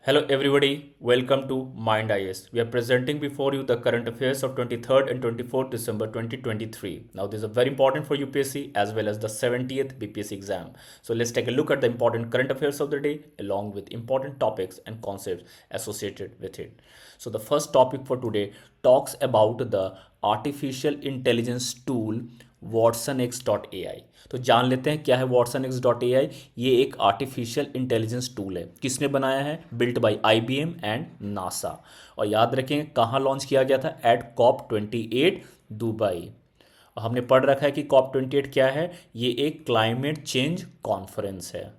Hello everybody, welcome to Mind IS. We are presenting before you the current affairs of 23rd and 24th December 2023. Now this is very important for UPSC as well as the 70th BPSC exam. So let's take a look at the important current affairs of the day along with important topics and concepts associated with it. So the first topic for today talks about the artificial intelligence tool watsonx.ai. तो जान लेते हैं क्या है watsonx.ai। ये एक artificial intelligence tool है। किसने बनाया है? Built by IBM and NASA. और याद रखेंगे कहाँ लॉन्च किया गया था? At COP28 Dubai. और हमने पढ़ रखा है कि COP28 क्या है? ये एक क्लाइमेट चेंज कॉन्फ्रेंस है।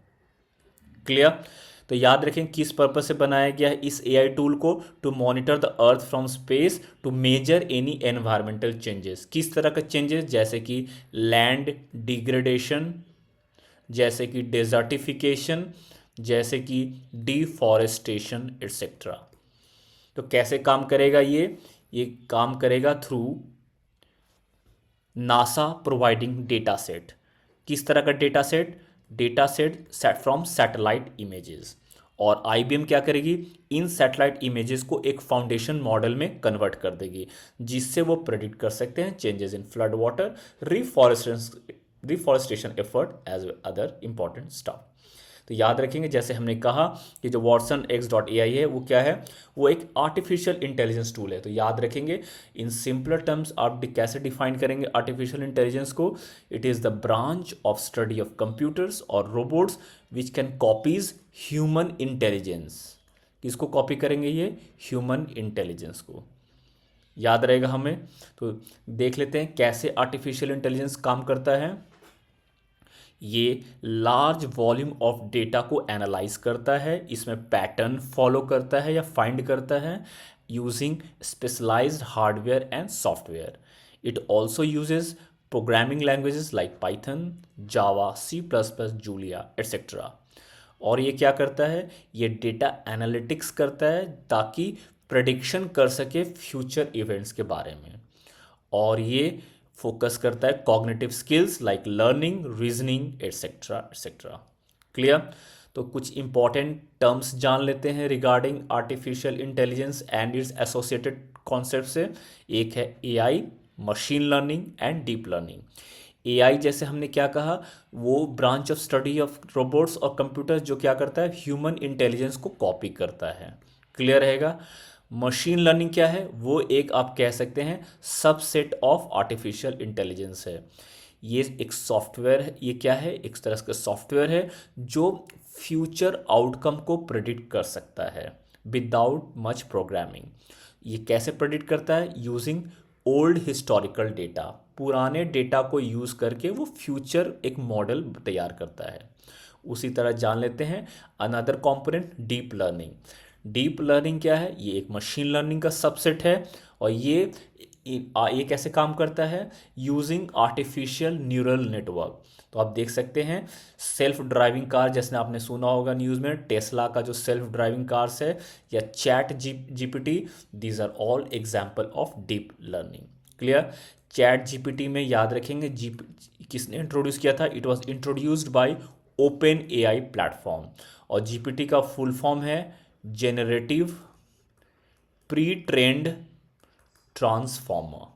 क्लियर? तो याद रखें किस पर्पज से बनाया गया है इस AI टूल को? To monitor the earth from space to measure any environmental changes. किस तरह के चेंजेस? जैसे कि लैंड डिग्रेडेशन, जैसे कि डेजर्टिफिकेशन, जैसे कि डिफॉरेस्टेशन एटसेट्रा। तो कैसे काम करेगा ये काम करेगा through NASA providing data set. किस तरह का data set? Data set from satellite images. और IBM क्या करेगी? इन सैटेलाइट इमेजेस को एक फाउंडेशन मॉडल में कन्वर्ट कर देगी, जिससे वो प्रेडिक्ट कर सकते हैं changes in flood water, reforestation effort as other important stuff. तो याद रखेंगे जैसे हमने कहा कि जो watsonx.ai है वो क्या है? वो एक आर्टिफिशियल इंटेलिजेंस टूल है। तो याद रखेंगे इन सिंपलर टर्म्स आप कैसे डिफाइन करेंगे आर्टिफिशियल इंटेलिजेंस को? It is the branch of study of computers और robots which can copies human intelligence. किसको कॉपी करेंगे? ये ह्यूमन इंटेलिजेंस को। याद रहेगा हमें। तो देख लेते हैं कैसे आर्टिफिशियल इंटेलिजेंस काम करता है। ये लार्ज वॉल्यूम ऑफ डेटा को एनालाइज करता है, इसमें पैटर्न फॉलो करता है या फाइंड करता है using specialised hardware and software. It also uses programming languages like Python, Java, C++, Julia etcetera. और ये क्या करता है? ये डेटा एनालिटिक्स करता है ताकि प्रेडिक्शन कर सके फ्यूचर इवेंट्स के बारे में। और ये फोकस करता है cognitive skills like learning, reasoning etcetera etcetera. Clear? तो कुछ इंपॉर्टेंट टर्म्स जान लेते हैं regarding artificial intelligence and it's associated concept से। एक है AI, machine learning and deep learning. AI जैसे हमने क्या कहा, वो branch of study of robots और कंप्यूटर्स जो क्या करता है? ह्यूमन इंटेलिजेंस को कॉपी करता है। क्लियर रहेगा? मशीन लर्निंग क्या है? वो एक आप कह सकते हैं सबसेट ऑफ आर्टिफिशियल इंटेलिजेंस है। ये एक सॉफ्टवेयर है। ये क्या है? एक तरह का सॉफ्टवेयर है जो फ्यूचर आउटकम को प्रेडिक्ट कर सकता है विदाउट मच प्रोग्रामिंग। ये कैसे प्रेडिक्ट करता है? Using old historical data. पुराने डेटा को यूज़ करके वो फ्यूचर एक मॉडल तैयार करता है। उसी तरह जान लेते हैं another component deep learning. Deep learning क्या है? ये एक मशीन लर्निंग का सबसेट है। और ये कैसे काम करता है? Using artificial neural network. तो आप देख सकते हैं सेल्फ ड्राइविंग कार, जैसे आपने सुना होगा न्यूज़ में टेस्ला का जो सेल्फ ड्राइविंग कार्स है, या chat GPT, these are all example of deep learning. Clear? Chat GPT में याद रखेंगे किसने इंट्रोड्यूस किया था? It was introduced by OpenAI platform. और GPT का फुल फॉर्म है जेनरेटिव प्री ट्रेंड ट्रांसफॉर्मर।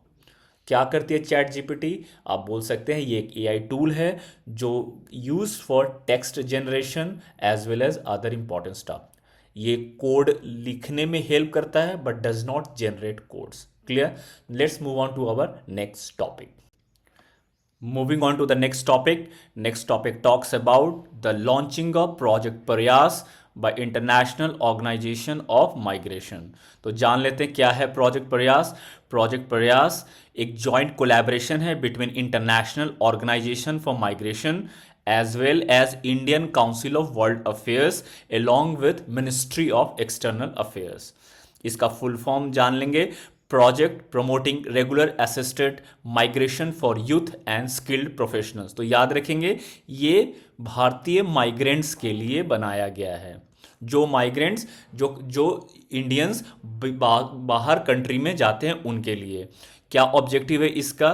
क्या करती है चैट GPT? आप बोल सकते हैं ये एक AI टूल है जो use for text generation as well as other important stuff. ये कोड लिखने में हेल्प करता है but does not generate codes. Clear? Let's move on to our next topic. Moving on to the next topic. Next topic talks about the launching of Project Prayas by International Organization of Migration. तो जान लेते हैं क्या है project प्रयास। Project Prayas एक joint collaboration है between international organization for migration as well as Indian Council of World Affairs along with Ministry of External Affairs. इसका फुल फॉर्म जान लेंगे। Project promoting regular assisted migration for youth and skilled professionals. तो याद रखेंगे ये भारतीय migrants के लिए बनाया गया है। जो माइग्रेंट्स जो इंडियंस बाहर कंट्री में जाते हैं उनके लिए। क्या ऑब्जेक्टिव है इसका?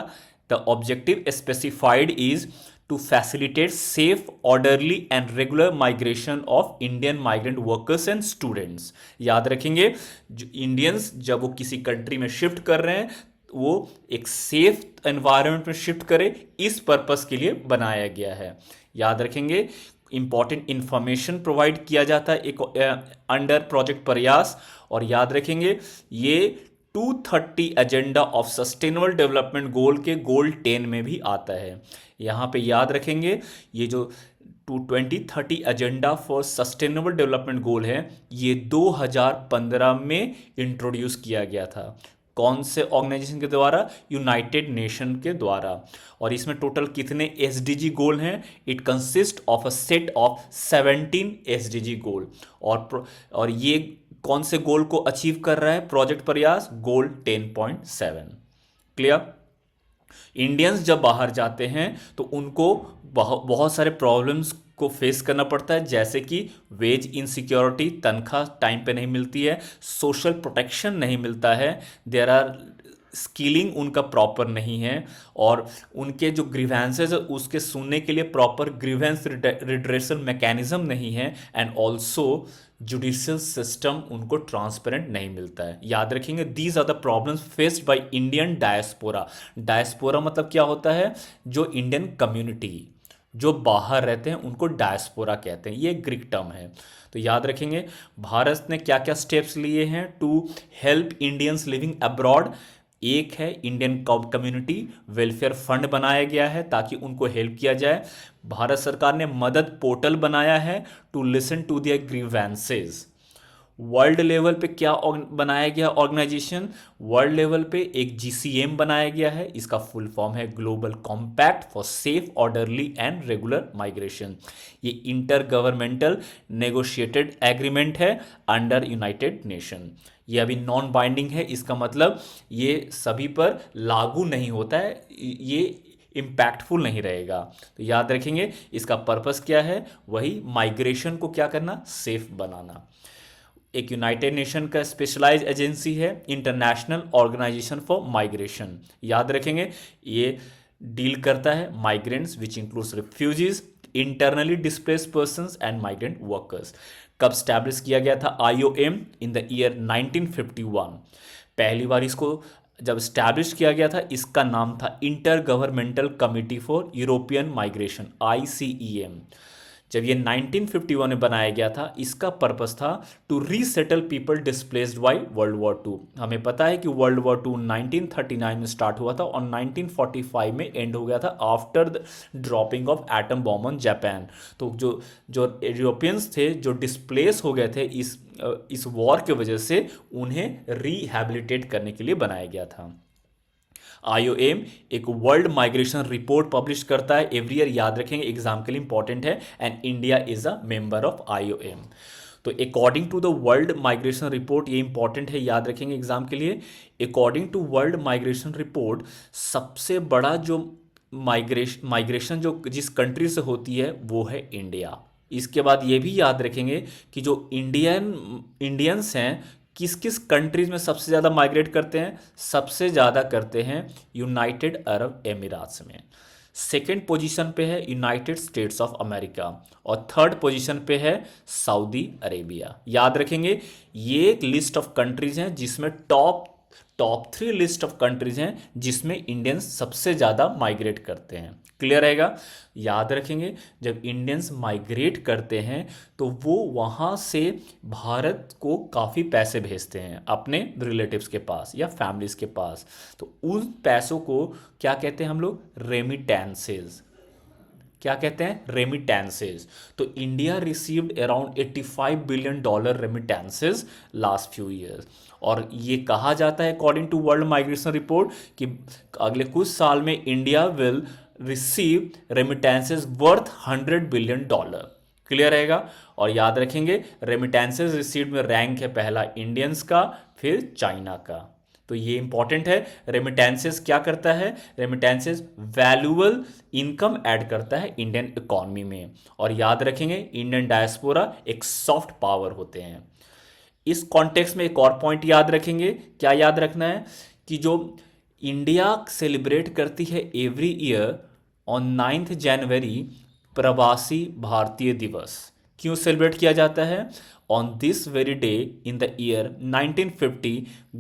The objective specified is to facilitate safe orderly and regular migration of Indian migrant workers and students. याद रखेंगे, जो इंडियंस जब वो किसी कंट्री में शिफ्ट कर रहे हैं वो एक सेफ एनवायरनमेंट में शिफ्ट करे, इस पर्पस के लिए बनाया गया है। याद रखेंगे, इंपॉर्टेंट इंफॉर्मेशन प्रोवाइड किया जाता है एक अंडर प्रोजेक्ट प्रयास। और याद रखेंगे ये 230 agenda of sustainable development goal के गोल 10 में भी आता है। यहाँ पे याद रखेंगे ये जो 2030 agenda for sustainable development goal है ये 2015 में इंट्रोड्यूस किया गया था। कौन से ऑर्गेनाइजेशन के द्वारा? यूनाइटेड नेशन के द्वारा। और इसमें टोटल कितने एसडीजी गोल हैं? It consist of a set of 17 SDG goal. और ये कौन से गोल को अचीव कर रहा है प्रोजेक्ट प्रयास? गोल 10.7। क्लियर? इंडियंस जब बाहर जाते हैं तो उनको बहुत सारे प्रॉब्लम्स को फेस करना पड़ता है, जैसे कि वेज इनसिक्योरिटी, तनख्वाह टाइम पे नहीं मिलती है, सोशल प्रोटेक्शन नहीं मिलता है, देयर आर स्किलिंग उनका प्रॉपर नहीं है, और उनके जो ग्रीवेंसेज है उसके सुनने के लिए प्रॉपर ग्रीवेंस रिड्रेसल मैकेनिज्म नहीं है, एंड ऑल्सो जुडिशियल सिस्टम उनको ट्रांसपेरेंट नहीं मिलता है। याद रखेंगे, these are the problems faced by Indian diaspora. Diaspora मतलब क्या होता है? जो इंडियन कम्युनिटी जो बाहर रहते हैं उनको डायस्पोरा कहते हैं, ये ग्रीक टर्म है। तो याद रखेंगे भारत ने क्या क्या स्टेप्स लिए हैं to help Indians living abroad. एक है इंडियन कम्युनिटी वेलफेयर फंड बनाया गया है ताकि उनको हेल्प किया जाए। भारत सरकार ने मदद पोर्टल बनाया है to listen to their grievances. World level पे क्या बनाया गया ऑर्गेनाइजेशन? वर्ल्ड लेवल पे एक जीसीएम बनाया गया है, इसका फुल फॉर्म है global compact for safe orderly and regular migration. ये इंटर गवर्नमेंटल नेगोशिएटेड एग्रीमेंट है अंडर यूनाइटेड नेशन। ये अभी नॉन बाइंडिंग है, इसका मतलब ये सभी पर लागू नहीं होता है, ये इम्पैक्टफुल नहीं रहेगा। तो याद रखेंगे इसका पर्पस क्या है? वही माइग्रेशन को क्या करना? सेफ बनाना। एक यूनाइटेड नेशन का स्पेशलाइज एजेंसी है इंटरनेशनल ऑर्गेनाइजेशन फॉर माइग्रेशन। याद रखेंगे ये डील करता है migrants which includes refugees, internally displaced persons and migrant workers. कब स्टैब्लिश किया गया था आईओएम? In the year 1951। पहली बार इसको जब स्टैब्लिश किया गया था इसका नाम था inter governmental committee for European migration, ICEM। जब ये 1951 में बनाया गया था इसका पर्पस था to resettle people displaced by world war two. हमें पता है कि वर्ल्ड वॉर टू 1939 में स्टार्ट हुआ था और 1945 में एंड हो गया था after the dropping of atom bomb on Japan. तो जो जो यूरोपियंस थे जो डिस्प्लेस हो गए थे इस वॉर के वजह से, उन्हें रिहैबिलिटेट करने के लिए बनाया गया था। आईओएम एक वर्ल्ड माइग्रेशन रिपोर्ट पब्लिश करता है एवरी ईयर। याद रखेंगे एग्जाम के लिए इंपॉर्टेंट है, and India is a member of IOM. तो according to the world migration report, ये इंपॉर्टेंट है, याद रखेंगे एग्जाम के लिए। According to world migration report सबसे बड़ा जो माइग्रेशन जो जिस कंट्री से होती है वो है इंडिया। इसके बाद ये भी याद रखेंगे कि जो इंडियंस हैं किस किस कंट्रीज में सबसे ज़्यादा माइग्रेट करते हैं? सबसे ज़्यादा करते हैं यूनाइटेड अरब एमिराट्स में। सेकेंड पोजीशन पे है यूनाइटेड स्टेट्स ऑफ अमेरिका, और थर्ड पोजीशन पे है सऊदी अरेबिया। याद रखेंगे ये एक लिस्ट ऑफ कंट्रीज हैं जिसमें टॉप 3 लिस्ट ऑफ कंट्रीज हैं जिसमें इंडियंस सबसे ज़्यादा माइग्रेट करते हैं। क्लियर रहेगा? याद रखेंगे जब इंडियंस माइग्रेट करते हैं तो वो वहाँ से भारत को काफ़ी पैसे भेजते हैं अपने रिलेटिव्स के पास या फैमिलीज के पास। तो उन पैसों को क्या कहते हैं हम लोग? रेमिटेंसेज। क्या कहते हैं? रेमिटेंसेज। तो India received around $85 billion remittances last few years. और ये कहा जाता है according to world migration report कि अगले कुछ साल में India will receive remittances worth $100 billion. Clear रहेगा? और याद रखेंगे रेमिटेंसेज रिसीव्ड में रैंक है पहला इंडियंस का, फिर चाइना का। तो ये इंपॉर्टेंट है। रेमिटेंसेस क्या करता है? रेमिटेंसेस वैल्यूएबल इनकम ऐड करता है इंडियन इकोनॉमी में। और याद रखेंगे इंडियन डायस्पोरा एक सॉफ्ट पावर होते हैं। इस कॉन्टेक्स्ट में एक और पॉइंट याद रखेंगे। क्या याद रखना है? कि जो इंडिया सेलिब्रेट करती है एवरी ईयर ऑन 9 जनवरी प्रवासी भारतीय दिवस क्यों सेलिब्रेट किया जाता है? On this very day in the year 1950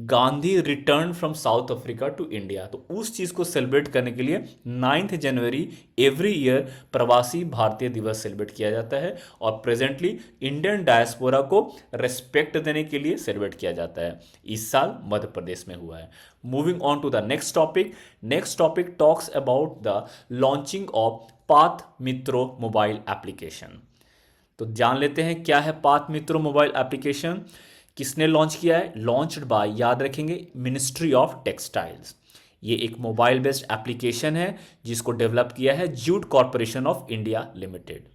Gandhi return from South Africa to India. तो उस चीज़ को सेलिब्रेट करने के लिए 9 जनवरी एवरी ईयर प्रवासी भारतीय दिवस सेलिब्रेट किया जाता है और प्रेजेंटली इंडियन डायस्पोरा को रेस्पेक्ट देने के लिए सेलिब्रेट किया जाता है। इस साल मध्य प्रदेश में हुआ है। Moving on to the next topic. Next topic talks about the launching of Paat Mitro mobile application. तो जान लेते हैं क्या है पाथ मित्रो मोबाइल एप्लीकेशन, किसने लॉन्च किया है? लॉन्च्ड बाय, याद रखेंगे, मिनिस्ट्री ऑफ टेक्सटाइल्स। ये एक मोबाइल बेस्ड एप्लीकेशन है जिसको डेवलप किया है jute corporation of India limited.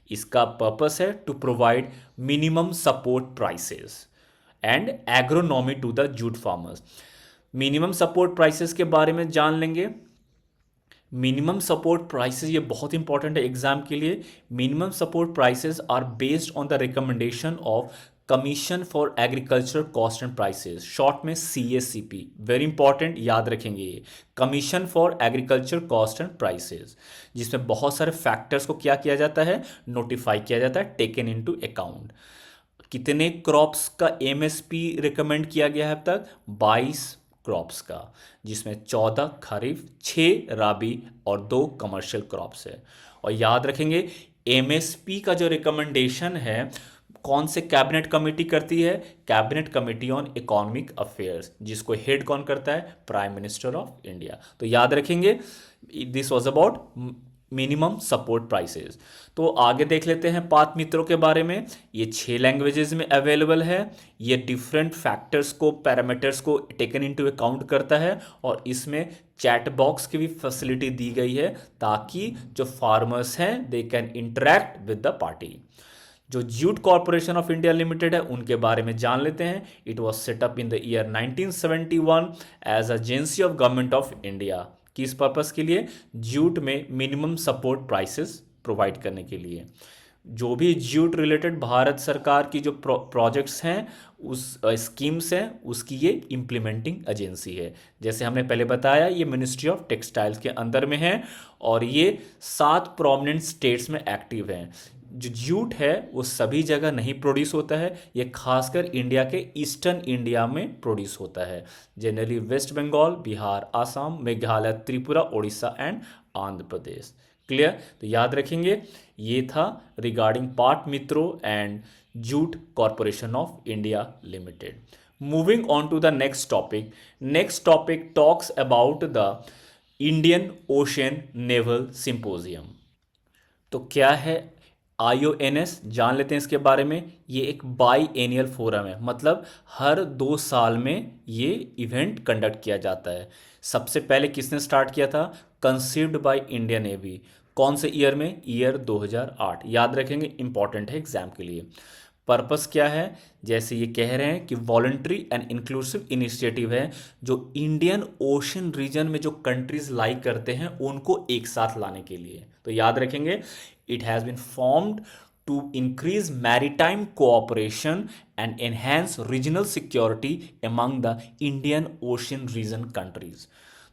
इसका पर्पस है to provide minimum support prices and agronomy to the jute farmers. Minimum support prices के बारे में जान लेंगे। मिनिमम सपोर्ट प्राइसेस ये बहुत इंपॉर्टेंट है एग्जाम के लिए। Minimum support prices are based on the recommendation of commission for agriculture cost and prices, short में CACP। वेरी इंपॉर्टेंट, याद रखेंगे ये commission for agriculture cost and prices, जिसमें बहुत सारे फैक्टर्स को क्या किया जाता है? नोटिफाई किया जाता है, टेकन इनटू अकाउंट। कितने क्रॉप्स का MSP रिकमेंड किया गया है अब तक? 22 क्रॉप्स का, जिसमें 14 खरीफ, 6 राबी और 2 कमर्शियल क्रॉप्स है। और याद रखेंगे MSP का जो रिकमेंडेशन है कौन से कैबिनेट कमेटी करती है? Cabinet committee on economic affairs, जिसको हेड कौन करता है? Prime minister of India. तो याद रखेंगे this was about minimum support prices. तो आगे देख लेते हैं पाथ मित्रों के बारे में। ये 6 लैंग्वेजेस में अवेलेबल है। ये डिफरेंट फैक्टर्स को, पैरामीटर्स को टेकन इनटू अकाउंट करता है और इसमें चैट बॉक्स की भी फैसिलिटी दी गई है ताकि जो फार्मर्स हैं they can interact with the party. जो jute corporation of India limited है उनके बारे में जान लेते हैं। It was set up in the year 1971 as agency of government of India. किस पर्पस के लिए? जूट में मिनिमम सपोर्ट प्राइसेस प्रोवाइड करने के लिए। जो भी जूट रिलेटेड भारत सरकार की जो प्रोजेक्ट्स हैं, उस स्कीम्स हैं, उसकी ये इम्प्लीमेंटिंग एजेंसी है। जैसे हमने पहले बताया ये मिनिस्ट्री ऑफ टेक्सटाइल्स के अंदर में है और ये 7 प्रोमिनेंट स्टेट्स में एक्टिव हैं। जो जूट है वो सभी जगह नहीं प्रोड्यूस होता है, ये खासकर इंडिया के ईस्टर्न इंडिया में प्रोड्यूस होता है। Generally West Bengal, Bihar, Assam, Meghalaya, Tripura, Orissa and Andhra Pradesh. Clear? तो याद रखेंगे ये था regarding Paat Mitro and jute corporation of India limited. Moving on to the next topic. Next topic talks about the Indian ocean naval symposium. तो क्या है IONS? जान लेते हैं इसके बारे में। ये एक बाई एनियल फोरम है, मतलब हर 2 साल में ये इवेंट कंडक्ट किया जाता है। सबसे पहले किसने स्टार्ट किया था? Conceived by Indian navy. कौन से ईयर में? ईयर 2008। याद रखेंगे, इंपॉर्टेंट है एग्जाम के लिए। पर्पस क्या है? जैसे ये कह रहे हैं कि वॉलंटरी एंड इंक्लूसिव इनिशिएटिव है जो इंडियन ओशन रीजन में जो कंट्रीज लाइक करते हैं उनको एक साथ लाने के लिए। तो याद रखेंगे it has been formed to increase maritime cooperation and enhance regional security among the Indian Ocean region countries।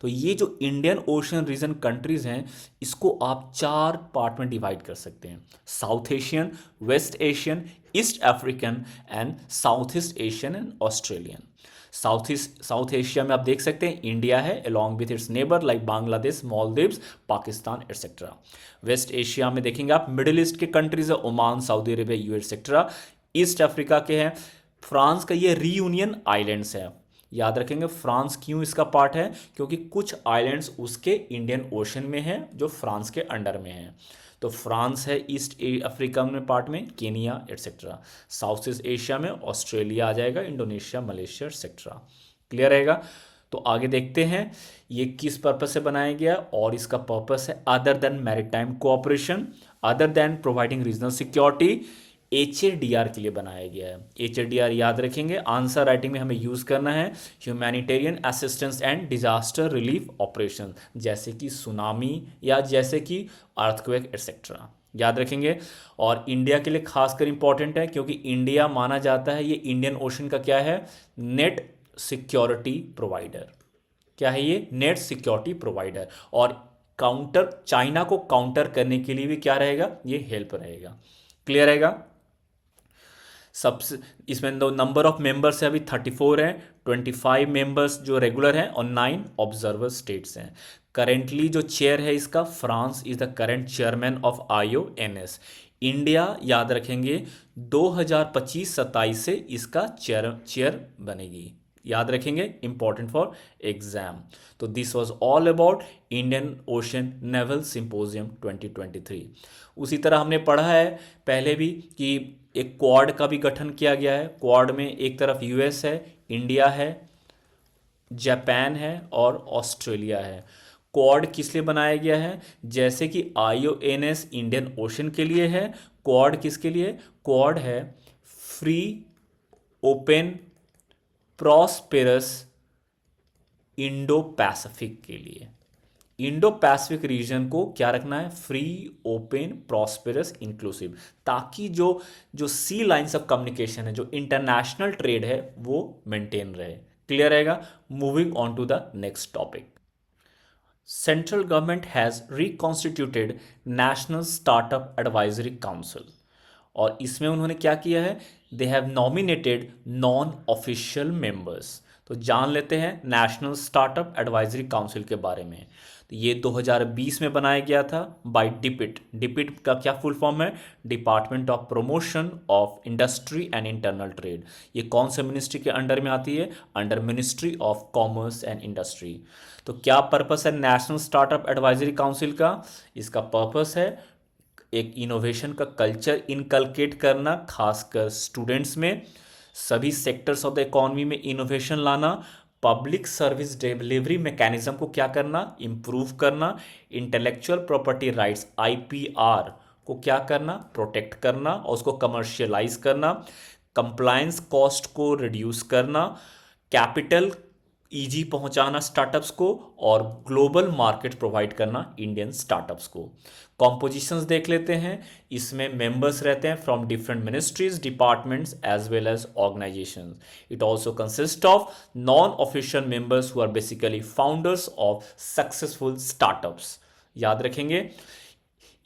तो ये जो इंडियन ओशन रीजन कंट्रीज हैं इसको आप 4 पार्ट में डिवाइड कर सकते हैं। South Asian, West Asian, East African and South East Asian and Australian. South Asia में आप देख सकते हैं इंडिया है along with its neighbour like Bangladesh, Maldives, Pakistan etcetera. West Asia में देखेंगे आप मिडिल ईस्ट के कंट्रीज है, Oman, Saudi Arabia, UAE etcetera. East Africa के हैं फ्रांस का, ये रीयूनियन आइलैंड्स है। याद रखेंगे फ्रांस क्यों इसका पार्ट है? क्योंकि कुछ आइलैंड्स उसके इंडियन ओशन में हैं जो फ्रांस के अंडर में हैं। तो फ्रांस है ईस्ट अफ्रीका में पार्ट में, Kenya etcetera. South east Asia में ऑस्ट्रेलिया आ जाएगा, इंडोनेशिया, मलेशिया एटसेट्रा। क्लियर रहेगा? तो आगे देखते हैं ये किस पर्पस से बनाया गया और इसका पर्पस है other than maritime cooperation, other than providing regional security, HADR के लिए बनाया गया है। HADR याद रखेंगे, आंसर राइटिंग में हमें यूज़ करना है humanitarian assistance and disaster relief operation, जैसे कि सुनामी या जैसे कि अर्थक्वेक एटसेट्रा। याद रखेंगे। और इंडिया के लिए खासकर इंपॉर्टेंट है क्योंकि इंडिया माना जाता है ये इंडियन ओशन का क्या है? Net security provider. क्या है ये? Net security provider. और काउंटर, चाइना को काउंटर करने के लिए भी क्या रहेगा, ये हेल्प रहेगा। क्लियर रहेगा। सबसे इसमें नंबर ऑफ मेंबर्स है अभी 34 हैं, 25 मेंबर्स जो रेगुलर हैं और 9 ऑब्जर्वर स्टेट्स हैं। करेंटली जो चेयर है इसका, France is the current chairman of IONS। India याद रखेंगे 2025-27 से इसका चेयर बनेगी, याद रखेंगे, इंपॉर्टेंट फॉर एग्जाम। तो this was all about Indian ocean naval symposium 2023। उसी तरह हमने पढ़ा है पहले भी कि एक क्वाड का भी गठन किया गया है। क्वाड में एक तरफ यूएस है, इंडिया है, जापान है और ऑस्ट्रेलिया है। क्वाड किस लिए बनाया गया है, जैसे कि IONS इंडियन ओशन के लिए है, क्वाड किसके लिए, क्वाड है free, open, prosperous Indo Pacific के लिए। इंडो पैसिफिक रीजन को क्या रखना है, फ्री, ओपन, प्रॉस्पेरस, इंक्लूसिव, ताकि जो जो सी लाइंस ऑफ कम्युनिकेशन है, जो इंटरनेशनल ट्रेड है, वो मेंटेन रहे। क्लियर रहेगा। Moving on to the next topic. Central government has reconstituted national startup advisory council, और इसमें उन्होंने क्या किया है, they have nominated non official members. तो जान लेते हैं नेशनल स्टार्टअप एडवाइजरी काउंसिल के बारे में। तो ये 2020 में बनाया गया था बाय डिपिट। डिपिट का क्या फुल फॉर्म है, department of promotion of industry and internal trade. ये कौन से मिनिस्ट्री के अंडर में आती है, under ministry of commerce and industry. तो क्या पर्पस है नेशनल स्टार्टअप एडवाइजरी काउंसिल का, इसका पर्पस है एक इनोवेशन का कल्चर इनकलकेट करना, खासकर स्टूडेंट्स में, सभी सेक्टर्स ऑफ द इकोनॉमी में इनोवेशन लाना, पब्लिक सर्विस डिलीवरी मैकेनिज्म को क्या करना, इम्प्रूव करना, इंटेलेक्चुअल प्रॉपर्टी राइट्स IPR को क्या करना, प्रोटेक्ट करना और उसको कमर्शियलाइज करना, कंप्लायंस कॉस्ट को रिड्यूस करना, कैपिटल ईजी पहुंचाना स्टार्टअप्स को, और ग्लोबल मार्केट प्रोवाइड करना इंडियन स्टार्टअप्स को। कॉम्पोजिशंस देख लेते हैं। इसमें मेंबर्स रहते हैं from different ministries, departments as well as organizations. It also consist of non official members who are basically founders of successful startups. याद रखेंगे,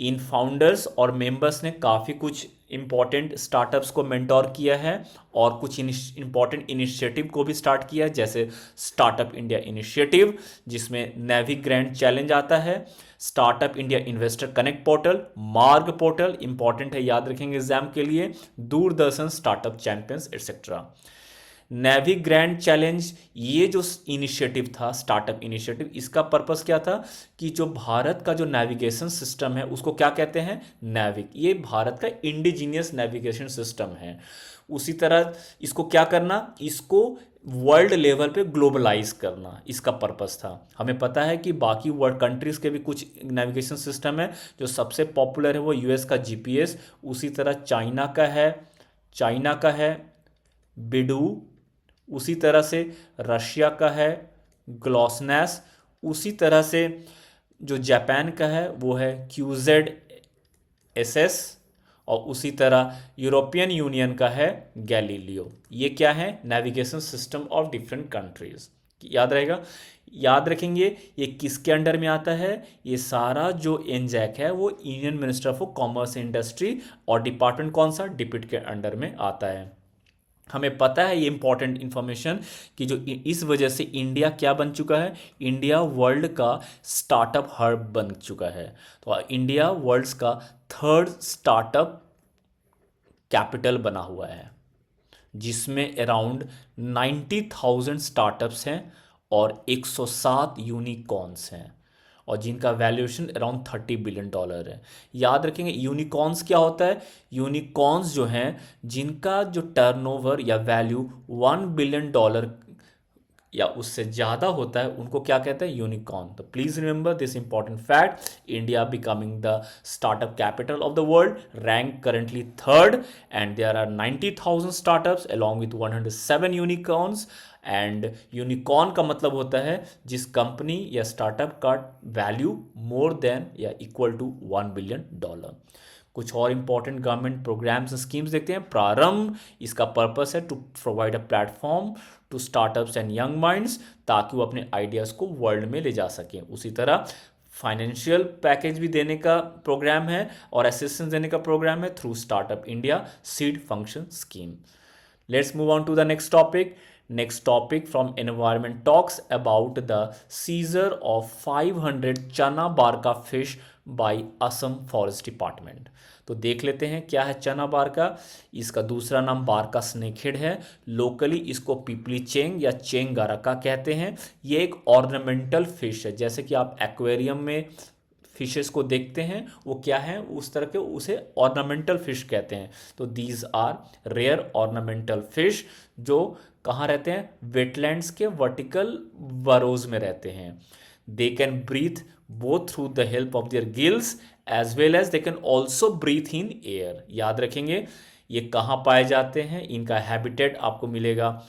इन फाउंडर्स और मेंबर्स ने काफ़ी कुछ इंपॉर्टेंट स्टार्टअप्स को मेंटोर किया है और कुछ इंपॉर्टेंट इनिशिएटिव को भी स्टार्ट किया है, जैसे स्टार्टअप इंडिया इनिशिएटिव, जिसमें नेवी ग्रैंड चैलेंज आता है, startup India investor connect portal, मार्ग पोर्टल इंपॉर्टेंट है, याद रखेंगे एग्जाम के लिए, Doordarshan startup champions etcetera. Navy grand challenge, ये जो इनिशिएटिव था, स्टार्टअप इनिशिएटिव, इसका पर्पस क्या था कि जो भारत का जो नेविगेशन सिस्टम है उसको क्या कहते हैं, नेविक। ये भारत का इंडिजीनियस नेविगेशन सिस्टम है। उसी तरह इसको क्या करना, इसको वर्ल्ड लेवल पे ग्लोबलाइज करना, इसका पर्पस था। हमें पता है कि बाकी वर्ल्ड कंट्रीज़ के भी कुछ नेविगेशन सिस्टम है, जो सबसे पॉपुलर है वो US का GPS, उसी तरह चाइना का है बिडू, उसी तरह से रशिया का है ग्लॉसनेस, उसी तरह से जो जापान का है वो है QZSS, और उसी तरह यूरोपियन यूनियन का है गैलीलियो। ये क्या है, navigation system of different countries. याद रहेगा, याद रखेंगे ये किसके अंडर में आता है, ये सारा जो एनजैक है वो Indian minister of commerce industry, और डिपार्टमेंट कौन सा, डिपिट के अंडर में आता है। हमें पता है ये इंपॉर्टेंट इंफॉर्मेशन कि जो इस वजह से इंडिया क्या बन चुका है, इंडिया वर्ल्ड का स्टार्टअप हब बन चुका है। तो इंडिया वर्ल्ड का 3rd स्टार्टअप कैपिटल बना हुआ है, जिसमें अराउंड 90,000 स्टार्टअप्स हैं और 107 यूनिकॉर्न्स हैं, और जिनका वैल्यूएशन अराउंड $30 बिलियन है। याद रखेंगे यूनिकॉर्न्स क्या होता है, यूनिकॉर्न्स जो हैं जिनका जो टर्नओवर या वैल्यू $1 बिलियन या उससे ज़्यादा होता है, उनको क्या कहते हैं, यूनिकॉर्न। तो please remember this important fact, India becoming the startup capital of the world, rank currently 3rd, and there are 90,000 startups along with 107 unicorns. And unicorn का मतलब होता है जिस कंपनी या स्टार्टअप का वैल्यू मोर देन या equal to $1 billion. कुछ और important government programs and schemes देखते हैं। प्रारंभ, इसका पर्पस है to provide a platform to startups and young minds, ताकि वो अपने आइडियाज़ को वर्ल्ड में ले जा सकें। उसी तरह फाइनेंशियल पैकेज भी देने का प्रोग्राम है और असिस्टेंस देने का प्रोग्राम है through startup India seed function scheme. Let's move on to the next topic. Next topic from environment talks about the seizure of 500 चना बारका fish by Assam forest department. तो देख लेते हैं क्या है चना बारका. इसका दूसरा नाम बारका स्नेकहेड है. लोकली इसको पिपली चेंग या चेंग गारका कहते हैं. ये एक ऑर्नामेंटल फिश है. जैसे कि आप एक्वेरियम में फिशेस को देखते हैं वो क्या है उस तरह के उसे ऑर्नामेंटल फिश कहते हैं. तो these are rare ornamental fish जो कहाँ रहते हैं, वेटलैंड्स के वर्टिकल बरोज में रहते हैं. They can breathe both through the help of their gills as well as they can also breathe in air. याद रखेंगे ये कहाँ पाए जाते हैं. इनका हैबिटेट आपको मिलेगा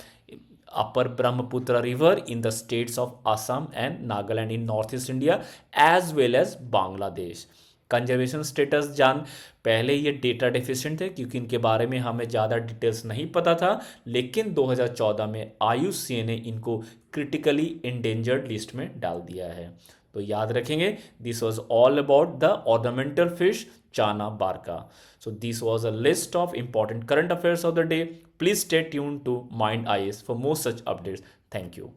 upper Brahmaputra river in the states of Assam and Nagaland in north east India as well as Bangladesh. Conservation status जान पहले ये डेटा डेफिशिएंट थे क्योंकि इनके बारे में हमें ज़्यादा डिटेल्स नहीं पता था, लेकिन 2014 में IUCN ने इनको क्रिटिकली इंडेंजर्ड लिस्ट में डाल दिया है. तो याद रखेंगे this was all about the ornamental fish Chana Barka. So this was a list of important current affairs of the day. Please stay tuned to Mind IAS for more such updates. Thank you.